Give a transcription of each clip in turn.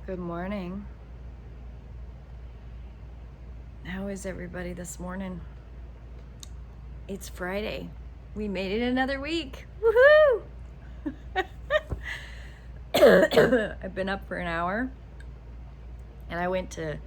Good morning. How is everybody this morning? It's Friday. We made it another week. Woohoo! I've been up for an hour and I went to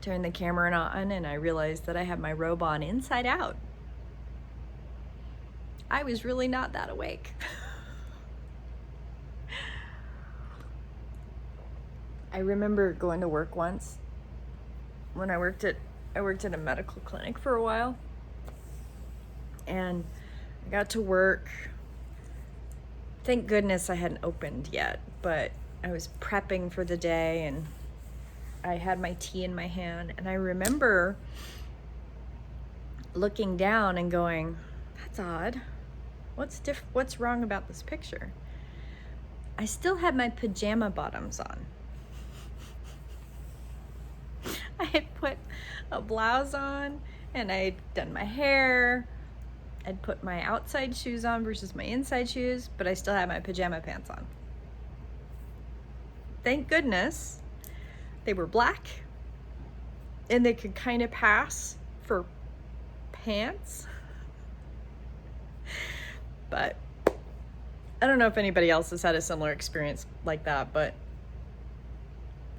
turn the camera on and I realized that I had my robe on inside out. I was really not that awake. I remember going to work once when I worked at a medical clinic for a while, and I got to work. Thank goodness I hadn't opened yet, but I was prepping for the day and I had my tea in my hand, and I remember looking down and going, that's odd. What's wrong about this picture? I still had my pajama bottoms on. I had put a blouse on and I'd done my hair. I'd put my outside shoes on versus my inside shoes, but I still had my pajama pants on. Thank goodness they were black and they could kind of pass for pants. But I don't know if anybody else has had a similar experience like that, but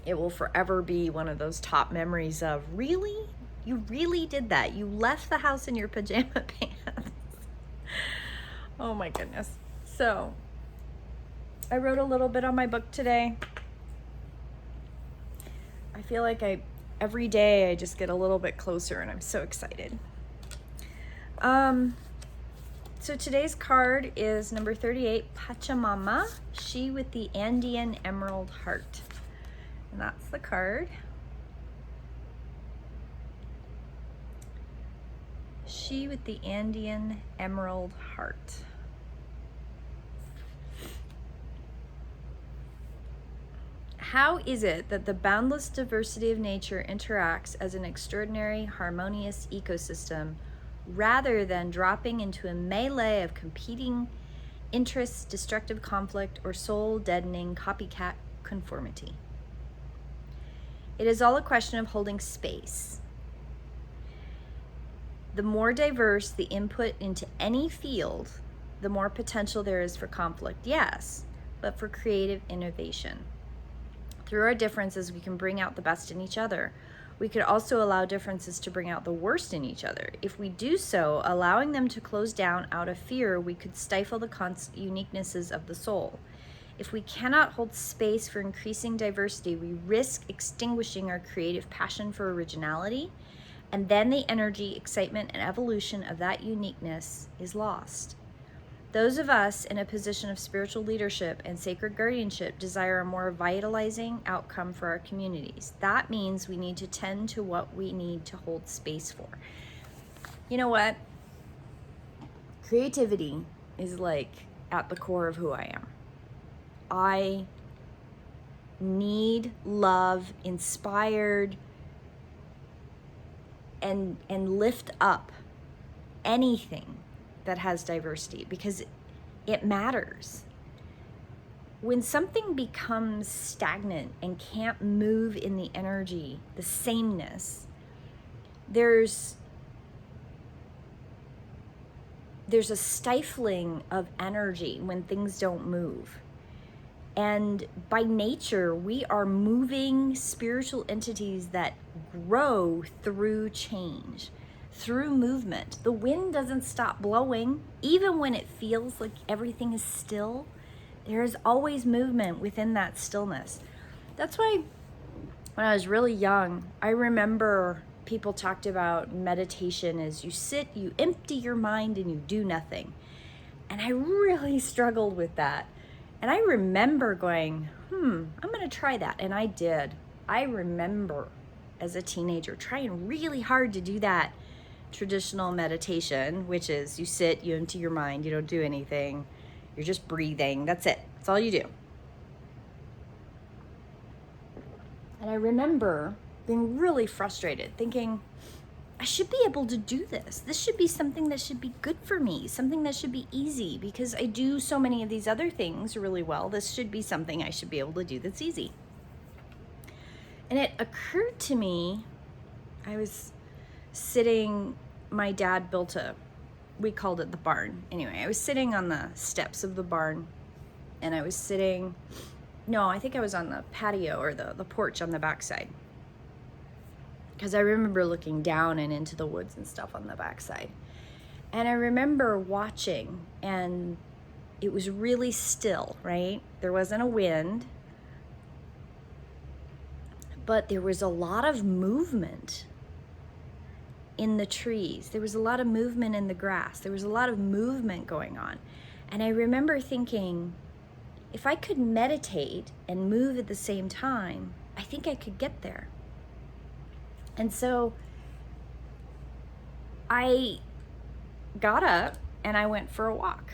it will forever be one of those top memories of, really? You really did that? You left the house in your pajama pants? Oh my goodness. So I wrote a little bit on my book today. I feel like every day I just get a little bit closer and I'm so excited. So today's card is number 38, Pachamama, she with the Andean emerald heart. And that's the card. She with the Andean emerald heart. How is it that the boundless diversity of nature interacts as an extraordinary, harmonious ecosystem rather than dropping into a melee of competing interests, destructive conflict, or soul-deadening copycat conformity? It is all a question of holding space. The more diverse the input into any field, the more potential there is for conflict, yes, but for creative innovation. Through our differences, we can bring out the best in each other. We could also allow differences to bring out the worst in each other. If we do so, allowing them to close down out of fear, we could stifle the uniquenesses of the soul. If we cannot hold space for increasing diversity, we risk extinguishing our creative passion for originality, and then the energy, excitement, and evolution of that uniqueness is lost. Those of us in a position of spiritual leadership and sacred guardianship desire a more vitalizing outcome for our communities. That means we need to tend to what we need to hold space for. You know what? Creativity is like at the core of who I am. I need love, inspired, and lift up anything that has diversity because it matters. When something becomes stagnant and can't move in the energy, the sameness, there's a stifling of energy when things don't move. And by nature, we are moving spiritual entities that grow through change, through movement. The wind doesn't stop blowing. Even when it feels like everything is still, there is always movement within that stillness. That's why when I was really young, I remember people talked about meditation as you sit, you empty your mind, and you do nothing. And I really struggled with that. And I remember going, I'm going to try that. And I did. I remember as a teenager trying really hard to do that traditional meditation, which is you sit, you empty your mind, you don't do anything. You're just breathing. That's it. That's all you do. And I remember being really frustrated, thinking, I should be able to do this. This should be something that should be good for me, something that should be easy because I do so many of these other things really well. This should be something I should be able to do that's easy. And it occurred to me, I was sitting, my dad built we called it the barn. Anyway, I was sitting on the steps of the barn, and I was sitting, no, I think I was on the patio or the porch on the backside. Because I remember looking down and into the woods and stuff on the backside. And I remember watching, and it was really still, right? There wasn't a wind, but there was a lot of movement in the trees. There was a lot of movement in the grass. There was a lot of movement going on. And I remember thinking, if I could meditate and move at the same time, I think I could get there. And so I got up and I went for a walk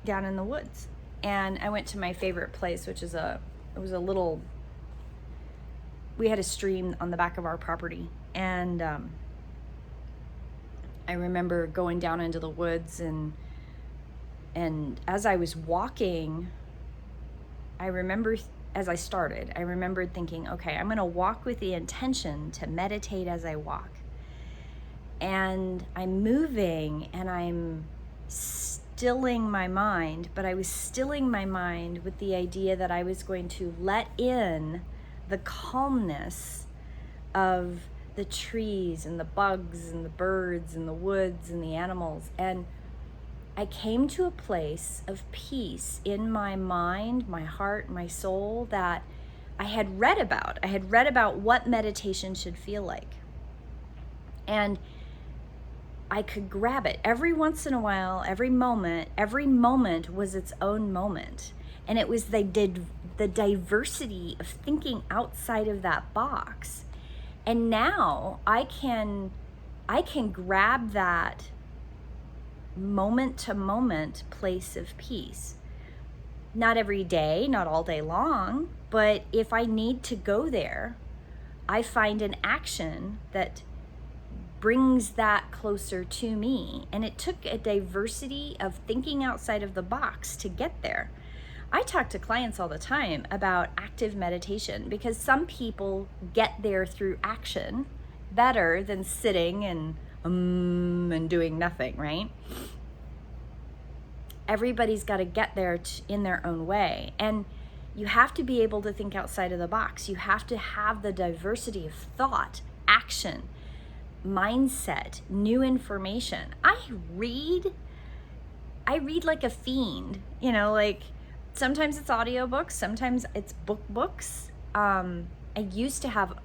down in the woods. And I went to my favorite place, which is we had a stream on the back of our property. And I remember going down into the woods, and as I was walking, I remembered thinking, okay, I'm going to walk with the intention to meditate as I walk. And I'm moving and I'm stilling my mind, but I was stilling my mind with the idea that I was going to let in the calmness of the trees and the bugs and the birds and the woods and the animals. And I came to a place of peace in my mind, my heart, my soul that I had read about. I had read about what meditation should feel like. And I could grab it every once in a while, every moment was its own moment. And it was the diversity of thinking outside of that box. And now I can grab that moment to moment place of peace. Not every day, not all day long, but if I need to go there, I find an action that brings that closer to me. And it took a diversity of thinking outside of the box to get there. I talk to clients all the time about active meditation because some people get there through action better than sitting and doing nothing, right? Everybody's got to get there in their own way. And you have to be able to think outside of the box. You have to have the diversity of thought, action, mindset, new information. I read like a fiend, like sometimes it's audiobooks, sometimes it's books. I used to have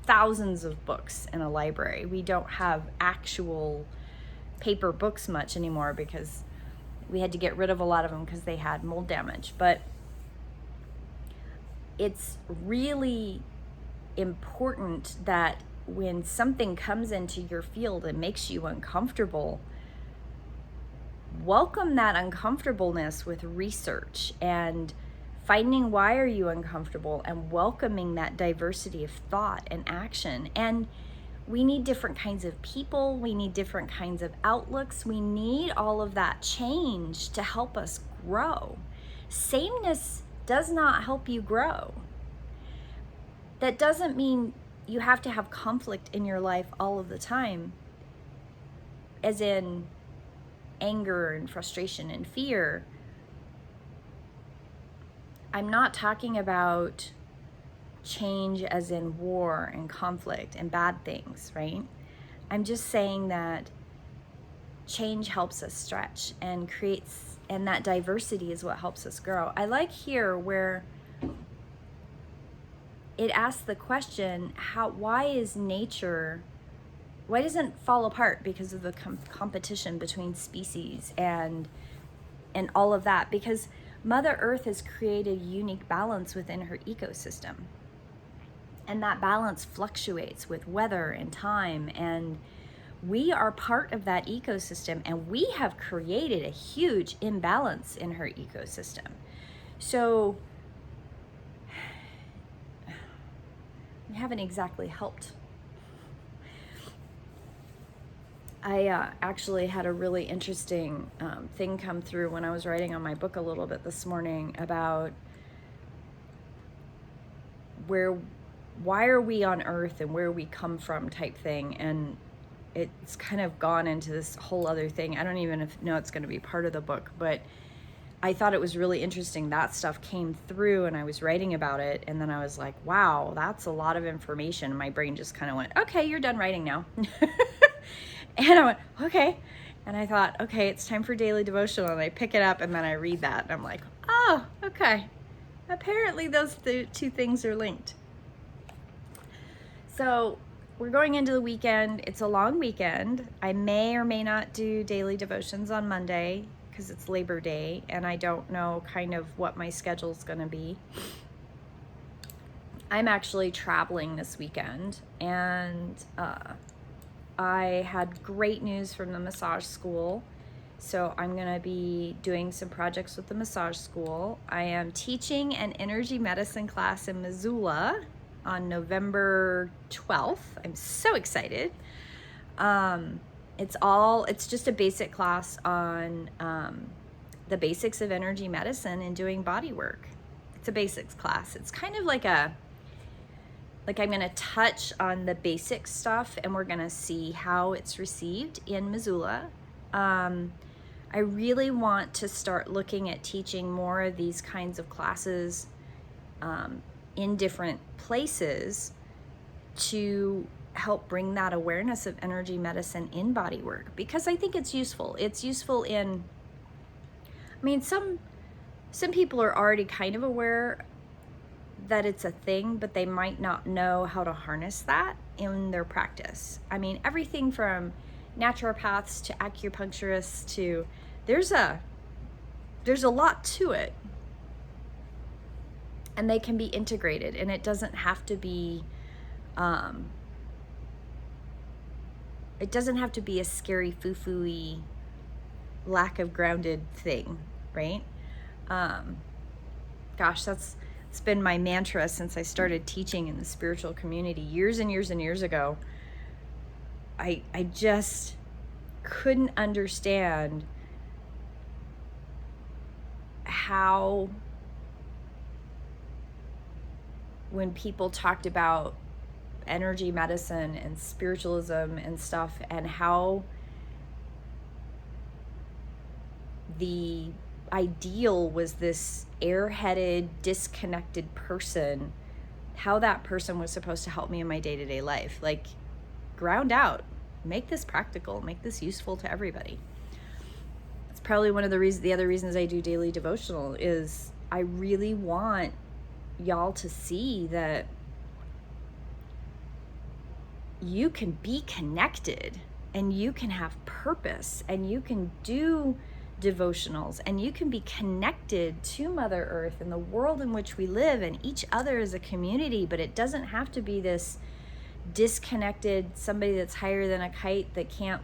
thousands of books in a library. We don't have actual paper books much anymore because we had to get rid of a lot of them because they had mold damage. But it's really important that when something comes into your field and makes you uncomfortable, welcome that uncomfortableness with research and finding why are you uncomfortable and welcoming that diversity of thought and action. And we need different kinds of people. We need different kinds of outlooks. We need all of that change to help us grow. Sameness does not help you grow. That doesn't mean you have to have conflict in your life all of the time, as in anger and frustration and fear. I'm not talking about change as in war and conflict and bad things, right? I'm just saying that change helps us stretch and creates, and that diversity is what helps us grow. I like here where it asks the question, why doesn't it fall apart because of the competition between species and all of that? Because Mother Earth has created a unique balance within her ecosystem. And that balance fluctuates with weather and time. And we are part of that ecosystem. And we have created a huge imbalance in her ecosystem. So we haven't exactly helped. I actually had a really interesting thing come through when I was writing on my book a little bit this morning about where why are we on earth and where we come from type thing. And it's kind of gone into this whole other thing. I don't even know it's going to be part of the book, but I thought it was really interesting. That stuff came through and I was writing about it. And then I was like, wow, that's a lot of information. My brain just kind of went, okay, you're done writing now. And I went, okay. And I thought, okay, it's time for daily devotional. And I pick it up and then I read that. And I'm like, oh, okay. Apparently those two things are linked. So we're going into the weekend. It's a long weekend. I may or may not do daily devotions on Monday because it's Labor Day and I don't know kind of what my schedule's going to be. I'm actually traveling this weekend, and I had great news from the massage school. So I'm going to be doing some projects with the massage school. I am teaching an energy medicine class in Missoula on November 12th. I'm so excited. It's just a basic class on the basics of energy medicine and doing body work. It's a basics class. It's kind of like I'm going to touch on the basic stuff and we're going to see how it's received in Missoula. I really want to start looking at teaching more of these kinds of classes in different places to help bring that awareness of energy medicine in body work, because I think it's useful. It's useful in, I mean, some people are already kind of aware that it's a thing, but they might not know how to harness that in their practice. I mean, everything from naturopaths to acupuncturists to, there's a lot to it, and they can be integrated, and it doesn't have to be a scary foo-foo-y lack of grounded thing, right? Gosh, it's been my mantra since I started teaching in the spiritual community years and years and years ago. I just couldn't understand how, when people talked about energy medicine and spiritualism and stuff, and how the ideal was this airheaded, disconnected person, how that person was supposed to help me in my day-to-day life. Like, ground out, make this practical, make this useful to everybody. It's probably one of the other reasons I do daily devotional is I really want y'all to see that you can be connected and you can have purpose and you can do devotionals and you can be connected to Mother Earth and the world in which we live and each other as a community. But it doesn't have to be this disconnected somebody that's higher than a kite that can't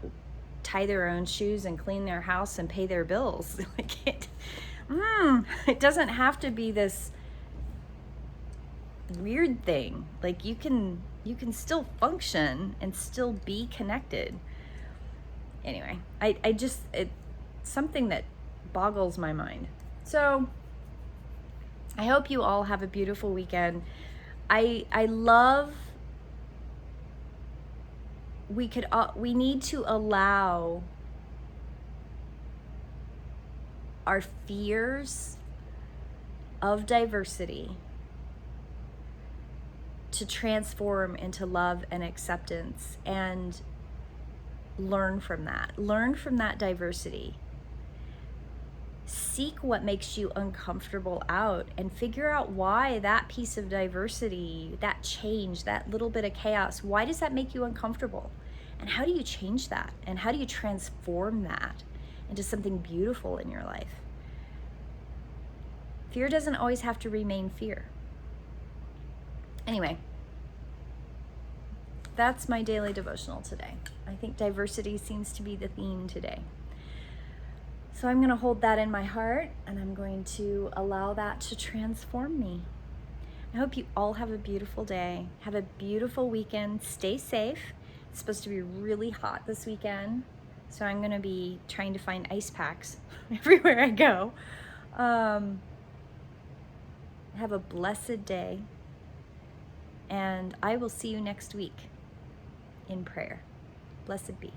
tie their own shoes and clean their house and pay their bills. Like it doesn't have to be this weird thing. Like you can still function and still be connected. Anyway, it's something that boggles my mind. So I hope you all have a beautiful weekend. I love, we need to allow our fears of diversity to transform into love and acceptance, and learn from that diversity. Seek what makes you uncomfortable out and figure out why that piece of diversity, that change, that little bit of chaos, why does that make you uncomfortable? And how do you change that? And how do you transform that into something beautiful in your life? Fear doesn't always have to remain fear. Anyway, that's my daily devotional today. I think diversity seems to be the theme today. So I'm going to hold that in my heart, and I'm going to allow that to transform me. I hope you all have a beautiful day. Have a beautiful weekend. Stay safe. It's supposed to be really hot this weekend, so I'm going to be trying to find ice packs everywhere I go. Have a blessed day. And I will see you next week in prayer. Blessed be.